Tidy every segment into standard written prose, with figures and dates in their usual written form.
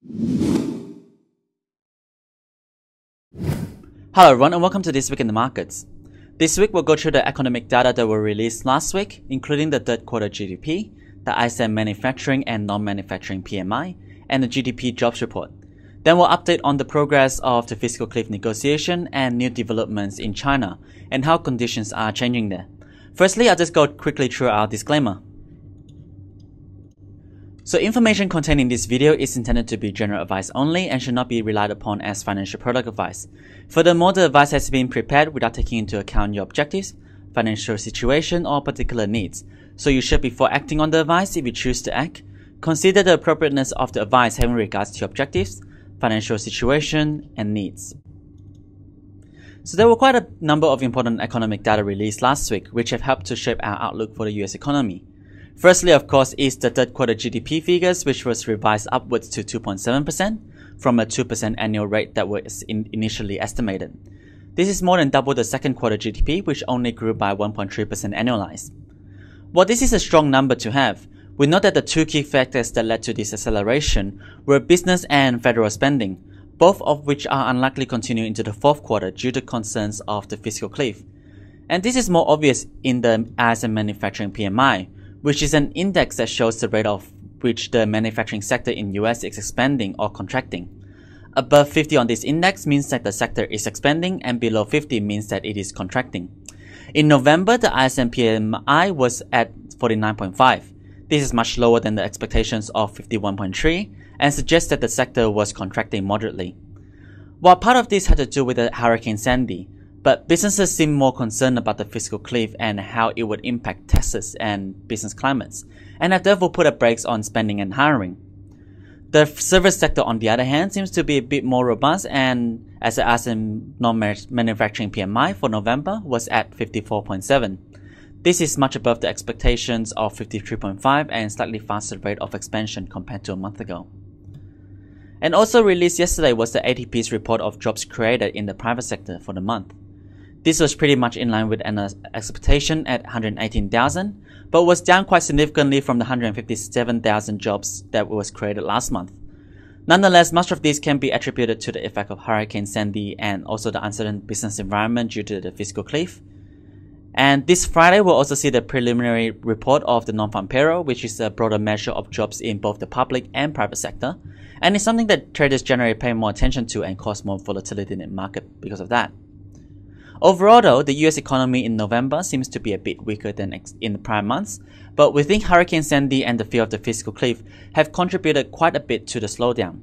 Hello everyone and welcome to This Week in the Markets. This week we'll go through the economic data that were released last week, including the third quarter GDP, the ISM manufacturing and non-manufacturing PMI, and the GDP jobs report. Then we'll update on the progress of the Fiscal Cliff negotiation and new developments in China and how conditions are changing there. Firstly, I'll just go quickly through our disclaimer. So information contained in this video is intended to be general advice only and should not be relied upon as financial product advice. Furthermore, the advice has been prepared without taking into account your objectives, financial situation, or particular needs. So you should, before acting on the advice, if you choose to act, consider the appropriateness of the advice having regards to your objectives, financial situation, and needs. So there were quite a number of important economic data released last week, which have helped to shape our outlook for the US economy. Firstly, of course, is the third quarter GDP figures, which was revised upwards to 2.7% from a 2% annual rate that was initially estimated. This is more than double the second quarter GDP, which only grew by 1.3% annualized. While this is a strong number to have, we note that the two key factors that led to this acceleration were business and federal spending, both of which are unlikely to continue into the fourth quarter due to concerns of the fiscal cliff. And this is more obvious in the ISM manufacturing PMI, which is an index that shows the rate of which the manufacturing sector in US is expanding or contracting. Above 50 on this index means that the sector is expanding, and below 50 means that it is contracting. In November, the ISM PMI was at 49.5. This is much lower than the expectations of 51.3 and suggests that the sector was contracting moderately. While part of this had to do with the Hurricane Sandy, but businesses seem more concerned about the fiscal cliff and how it would impact taxes and business climates, and have therefore put a brakes on spending and hiring. The service sector, on the other hand, seems to be a bit more robust, and as the ISM non-manufacturing PMI for November was at 54.7. This is much above the expectations of 53.5 and slightly faster rate of expansion compared to a month ago. And also released yesterday was the ADP's report of jobs created in the private sector for the month. This was pretty much in line with an expectation at 118,000, but was down quite significantly from the 157,000 jobs that was created last month. Nonetheless, much of this can be attributed to the effect of Hurricane Sandy and also the uncertain business environment due to the fiscal cliff. And this Friday, we'll also see the preliminary report of the non-farm payroll, which is a broader measure of jobs in both the public and private sector, and it's something that traders generally pay more attention to and cause more volatility in the market because of that. Overall though, the US economy in November seems to be a bit weaker than in the prior months, but we think Hurricane Sandy and the fear of the fiscal cliff have contributed quite a bit to the slowdown.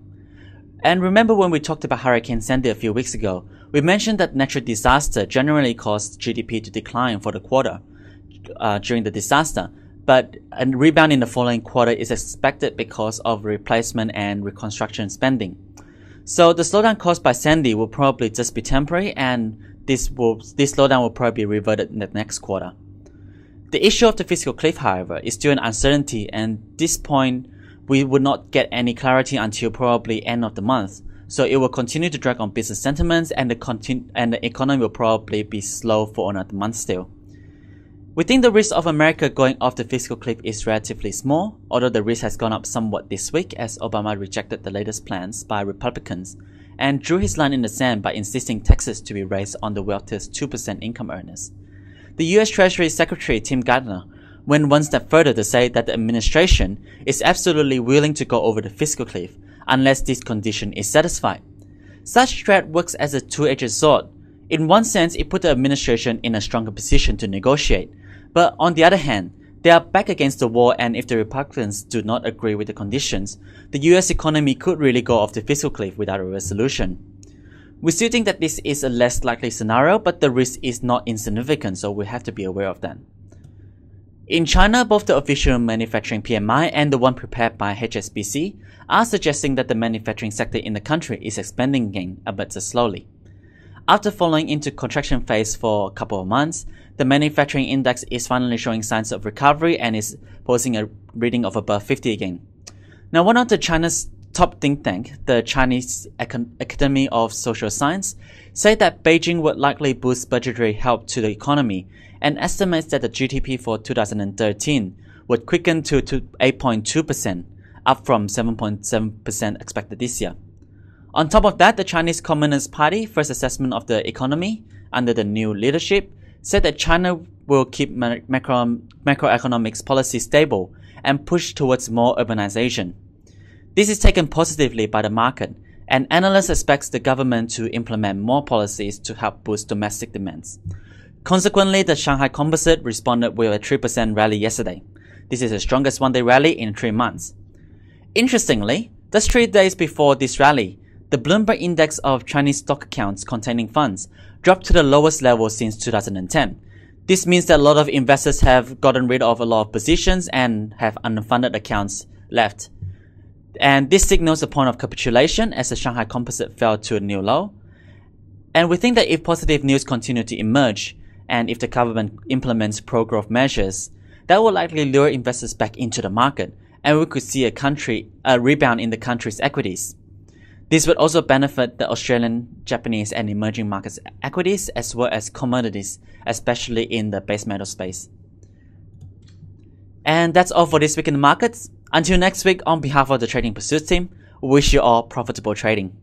And remember when we talked about Hurricane Sandy a few weeks ago, we mentioned that natural disaster generally caused GDP to decline for the quarter during the disaster, but a rebound in the following quarter is expected because of replacement and reconstruction spending. So the slowdown caused by Sandy will probably just be temporary, and this slowdown will probably be reverted in the next quarter. The issue of the fiscal cliff, however, is still an uncertainty, and at this point we would not get any clarity until probably end of the month. So it will continue to drag on business sentiments, and the economy will probably be slow for another month still. We think the risk of America going off the fiscal cliff is relatively small, although the risk has gone up somewhat this week as Obama rejected the latest plans by Republicans and drew his line in the sand by insisting taxes to be raised on the wealthiest 2% income earners. The US Treasury Secretary Tim Geithner went one step further to say that the administration is absolutely willing to go over the fiscal cliff unless this condition is satisfied. Such threat works as a two-edged sword. In one sense, it put the administration in a stronger position to negotiate, but on the other hand, they are back against the wall, and if the Republicans do not agree with the conditions, the US economy could really go off the fiscal cliff without a resolution. We still think that this is a less likely scenario, but the risk is not insignificant, so we have to be aware of that. In China, both the official manufacturing PMI and the one prepared by HSBC are suggesting that the manufacturing sector in the country is expanding again, but slowly. After falling into contraction phase for a couple of months, the manufacturing index is finally showing signs of recovery and is posting a reading of above 50 again. Now, one of China's top think tank, the Chinese Academy of Social Science, say that Beijing would likely boost budgetary help to the economy and estimates that the GDP for 2013 would quicken to 8.2%, up from 7.7% expected this year. On top of that, the Chinese Communist Party first assessment of the economy under the new leadership said that China will keep macroeconomics policy stable and push towards more urbanization. This is taken positively by the market, and analysts expect the government to implement more policies to help boost domestic demands. Consequently, the Shanghai Composite responded with a 3% rally yesterday. This is the strongest one-day rally in 3 months. Interestingly, just 3 days before this rally, the Bloomberg index of Chinese stock accounts containing funds dropped to the lowest level since 2010. This means that a lot of investors have gotten rid of a lot of positions and have unfunded accounts left. And this signals a point of capitulation as the Shanghai Composite fell to a new low. And we think that if positive news continue to emerge, and if the government implements pro-growth measures, that will likely lure investors back into the market, and we could see a rebound in the country's equities. This would also benefit the Australian, Japanese, and emerging markets equities as well as commodities, especially in the base metal space. And that's all for this week in the markets. Until next week, on behalf of the Trading Pursuits team, we wish you all profitable trading.